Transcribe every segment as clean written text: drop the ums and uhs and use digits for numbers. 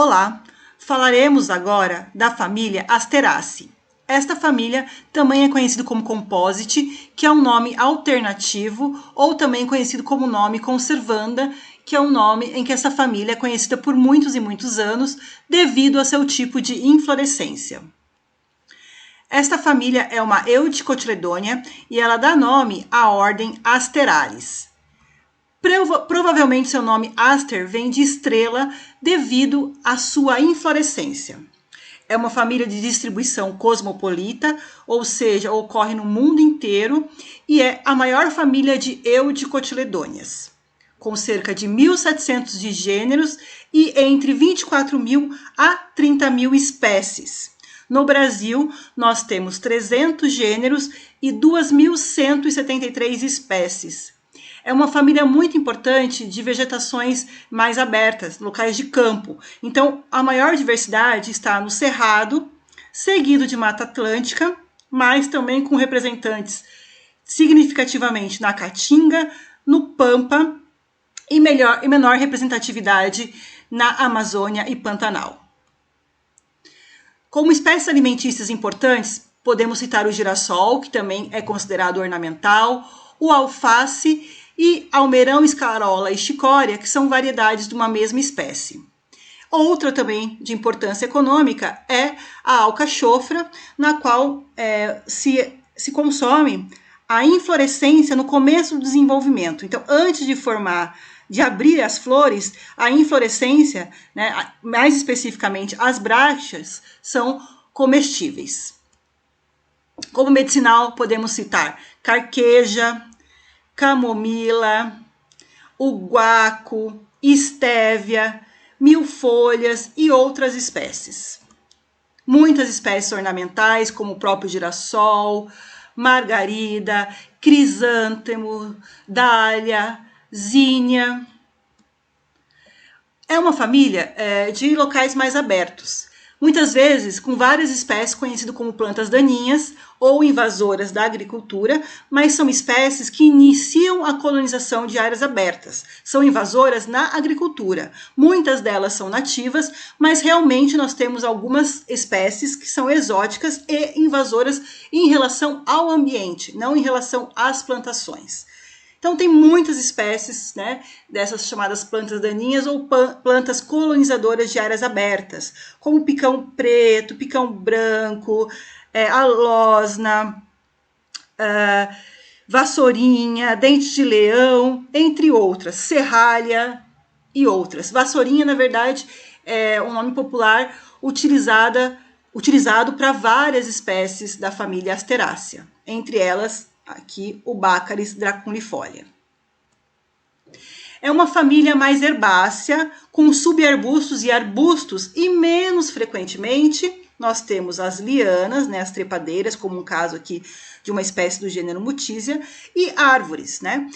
Olá, falaremos agora da família Asteraceae. Esta família também é conhecida como Composite, que é um nome alternativo, ou também conhecido como nome Conservanda, que é um nome em que essa família é conhecida por muitos e muitos anos devido ao seu tipo de inflorescência. Esta família é uma Eudicotyledônea e ela dá nome à ordem Asterales. Provavelmente seu nome Aster vem de estrela devido à sua inflorescência. É uma família de distribuição cosmopolita, ou seja, ocorre no mundo inteiro e é a maior família de Eudicotyledôneas, com cerca de 1.700 de gêneros e entre 24.000 a 30.000 espécies. No Brasil, nós temos 300 gêneros e 2.173 espécies. É uma família muito importante de vegetações mais abertas, locais de campo. Então, a maior diversidade está no Cerrado, seguido de Mata Atlântica, mas também com representantes significativamente na Caatinga, no Pampa e menor representatividade na Amazônia e Pantanal. Como espécies alimentícias importantes, podemos citar o girassol, que também é considerado ornamental, o alface e almeirão, escarola e chicória, que são variedades de uma mesma espécie. Outra também de importância econômica é a alcachofra, na qual se consome a inflorescência no começo do desenvolvimento. Então, antes de abrir as flores, a inflorescência, né, mais especificamente as brácteas, são comestíveis. Como medicinal, podemos citar carqueja, camomila, o guaco, estévia, milfolhas e outras espécies. Muitas espécies ornamentais, como o próprio girassol, margarida, crisântemo, dália, zinnia. É uma família de locais mais abertos, muitas vezes com várias espécies conhecidas como plantas daninhas ou invasoras da agricultura, mas são espécies que iniciam a colonização de áreas abertas. São invasoras na agricultura. Muitas delas são nativas, mas realmente nós temos algumas espécies que são exóticas e invasoras em relação ao ambiente, não em relação às plantações. Então, tem muitas espécies, né, dessas chamadas plantas daninhas ou plantas colonizadoras de áreas abertas, como picão preto, picão branco, alosna, vassourinha, dente de leão, entre outras, serralha e outras. Vassourinha, na verdade, é um nome popular utilizado para várias espécies da família Asteraceae, entre elas aqui o Baccharis dracunifolia. É uma família mais herbácea, com subarbustos e arbustos, e menos frequentemente nós temos as lianas, né, as trepadeiras, como um caso aqui de uma espécie do gênero Mutisia, e árvores, né?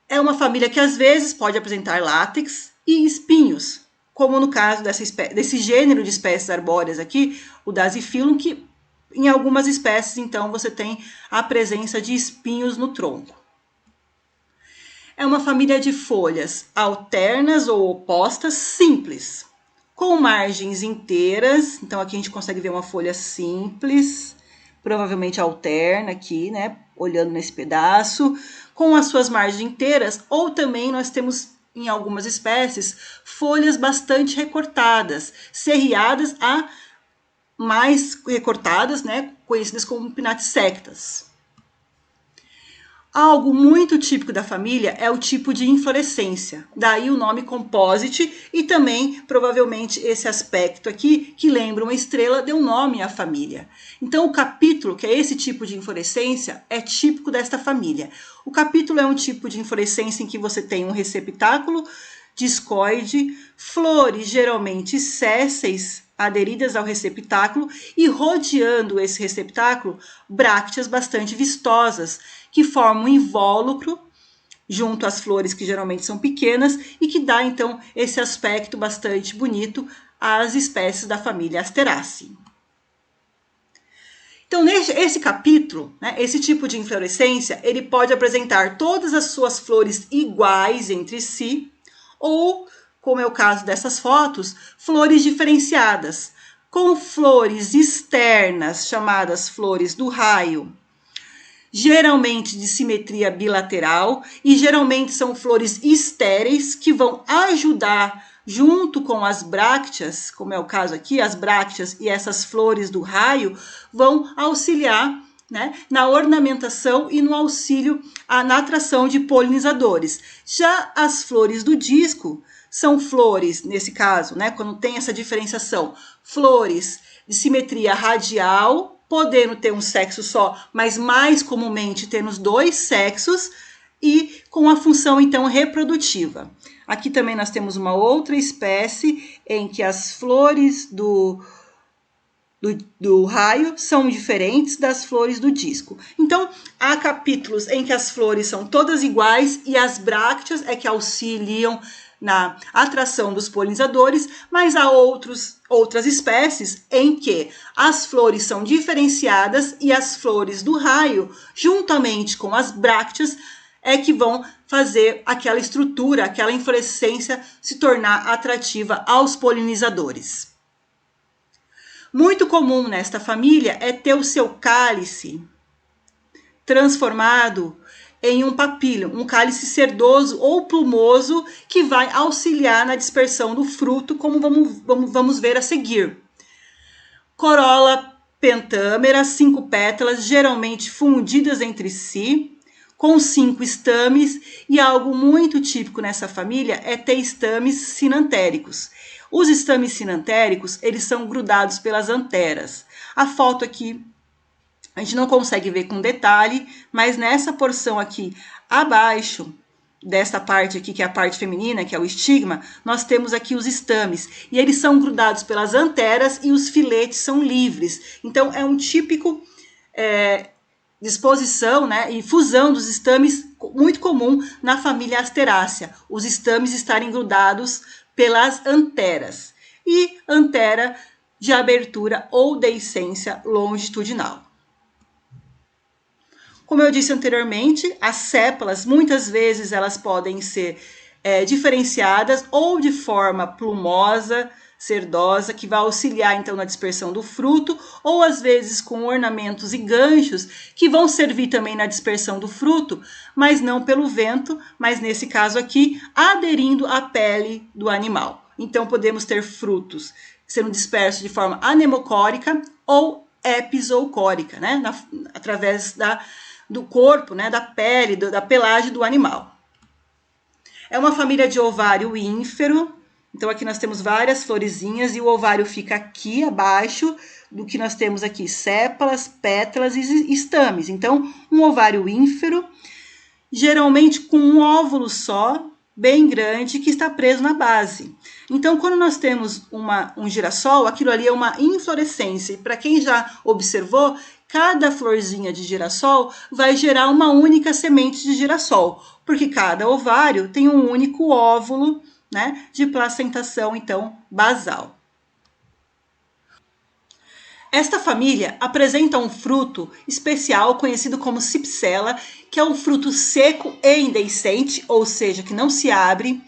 É uma família que às vezes pode apresentar látex e espinhos, como no caso desse gênero de espécies arbóreas aqui, o Dasyphilum, que em algumas espécies, então, você tem a presença de espinhos no tronco. É uma família de folhas alternas ou opostas, simples, com margens inteiras. Então, aqui a gente consegue ver uma folha simples, provavelmente alterna aqui, né? Olhando nesse pedaço, com as suas margens inteiras, ou também nós temos, em algumas espécies, folhas bastante recortadas, serreadas a mais recortadas, né, conhecidas como pinnatisectas. Algo muito típico da família é o tipo de inflorescência, daí o nome composite e também, provavelmente, esse aspecto aqui, que lembra uma estrela, deu nome à família. Então, o capítulo, que é esse tipo de inflorescência, é típico desta família. O capítulo é um tipo de inflorescência em que você tem um receptáculo discoide, flores geralmente sésseis, aderidas ao receptáculo e rodeando esse receptáculo, brácteas bastante vistosas, que formam um invólucro junto às flores que geralmente são pequenas e que dá então esse aspecto bastante bonito às espécies da família Asteraceae. Então, nesse capítulo, né, esse tipo de inflorescência, ele pode apresentar todas as suas flores iguais entre si ou como é o caso dessas fotos, flores diferenciadas, com flores externas, chamadas flores do raio, geralmente de simetria bilateral, e geralmente são flores estéreis que vão ajudar, junto com as brácteas, como é o caso aqui, as brácteas e essas flores do raio, vão auxiliar, né, na ornamentação e no auxílio na atração de polinizadores. Já as flores do disco são flores, nesse caso, né, quando tem essa diferenciação, flores de simetria radial, podendo ter um sexo só, mas mais comumente ter nos dois sexos, e com a função, então, reprodutiva. Aqui também nós temos uma outra espécie em que as flores do raio são diferentes das flores do disco. Então, há capítulos em que as flores são todas iguais e as brácteas é que auxiliam na atração dos polinizadores, mas há outras espécies em que as flores são diferenciadas e as flores do raio, juntamente com as brácteas, é que vão fazer aquela estrutura, aquela inflorescência se tornar atrativa aos polinizadores. Muito comum nesta família é ter o seu cálice transformado em um papilho, um cálice cerdoso ou plumoso que vai auxiliar na dispersão do fruto, como vamos ver a seguir. Corola pentâmera, 5 pétalas, geralmente fundidas entre si, com 5 estames, e algo muito típico nessa família é ter estames sinantéricos. Os estames sinantéricos, eles são grudados pelas anteras. A foto aqui a gente não consegue ver com detalhe, mas nessa porção aqui abaixo desta parte aqui, que é a parte feminina, que é o estigma, nós temos aqui os estames, e eles são grudados pelas anteras e os filetes são livres. Então, é um típico disposição, né, e fusão dos estames muito comum na família Asterácea, os estames estarem grudados pelas anteras, e antera de abertura ou deiscência longitudinal. Como eu disse anteriormente, as sépalas, muitas vezes elas podem ser diferenciadas ou de forma plumosa, cerdosa, que vai auxiliar então na dispersão do fruto, ou às vezes com ornamentos e ganchos, que vão servir também na dispersão do fruto, mas não pelo vento, mas nesse caso aqui, aderindo à pele do animal. Então podemos ter frutos sendo dispersos de forma anemocórica ou epizoochórica, né? Através do corpo, né, da pele, da pelagem do animal. É uma família de ovário ínfero, então aqui nós temos várias florezinhas e o ovário fica aqui abaixo do que nós temos aqui, sépalas, pétalas e estames. Então, um ovário ínfero, geralmente com um óvulo só, bem grande, que está preso na base. Então, quando nós temos um girassol, aquilo ali é uma inflorescência. E para quem já observou, cada florzinha de girassol vai gerar uma única semente de girassol, porque cada ovário tem um único óvulo, né, de placentação, então, basal. Esta família apresenta um fruto especial conhecido como cipsela, que é um fruto seco e indeiscente, ou seja, que não se abre,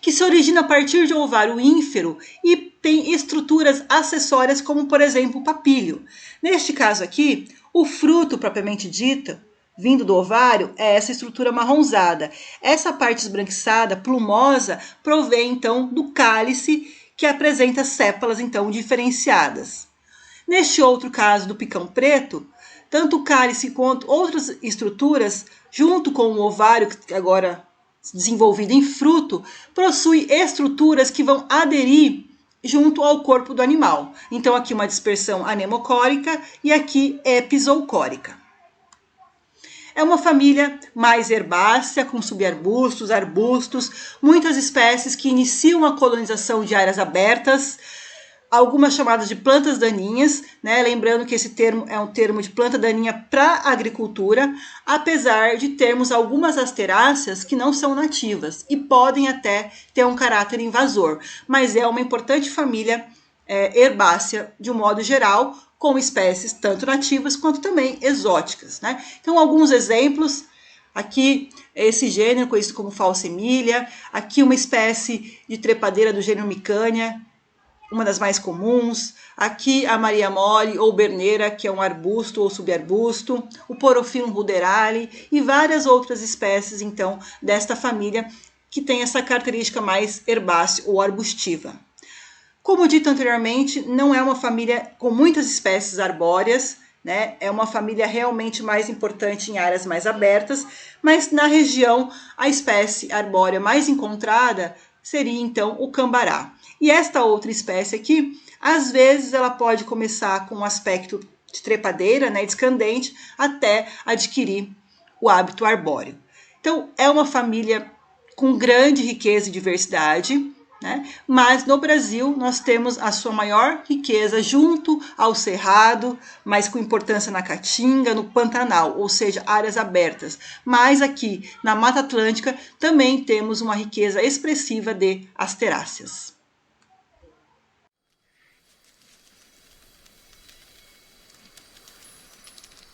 que se origina a partir de um ovário ínfero e tem estruturas acessórias como, por exemplo, o papilho. Neste caso aqui, o fruto propriamente dito, vindo do ovário, é essa estrutura marronzada. Essa parte esbranquiçada, plumosa, provém então do cálice, que apresenta sépalas então diferenciadas. Neste outro caso do picão preto, tanto o cálice quanto outras estruturas, junto com o ovário, que agora desenvolvido em fruto, possui estruturas que vão aderir junto ao corpo do animal. Então aqui uma dispersão anemocórica e aqui epizoochórica. É uma família mais herbácea, com subarbustos, arbustos, muitas espécies que iniciam a colonização de áreas abertas, algumas chamadas de plantas daninhas, né? Lembrando que esse termo é um termo de planta daninha para agricultura, apesar de termos algumas asteráceas que não são nativas e podem até ter um caráter invasor, mas é uma importante família herbácea de um modo geral, com espécies tanto nativas quanto também exóticas, né? Então, alguns exemplos: Aqui, esse gênero conhecido como Falsa Emília. Aqui, uma espécie de trepadeira do gênero Micânia, uma das mais comuns. Aqui, a Maria Mole ou Berneira, que é um arbusto ou subarbusto. O Porofilum ruderale e várias outras espécies, então, desta família, que tem essa característica mais herbácea ou arbustiva. Como dito anteriormente, não é uma família com muitas espécies arbóreas, né? É uma família realmente mais importante em áreas mais abertas, mas na região a espécie arbórea mais encontrada seria então o cambará. E esta outra espécie aqui, às vezes ela pode começar com um aspecto de trepadeira, né, descendente, até adquirir o hábito arbóreo. Então é uma família com grande riqueza e diversidade, né? Mas no Brasil nós temos a sua maior riqueza junto ao cerrado, mas com importância na caatinga, no Pantanal, ou seja, áreas abertas. Mas aqui na Mata Atlântica também temos uma riqueza expressiva de asteráceas.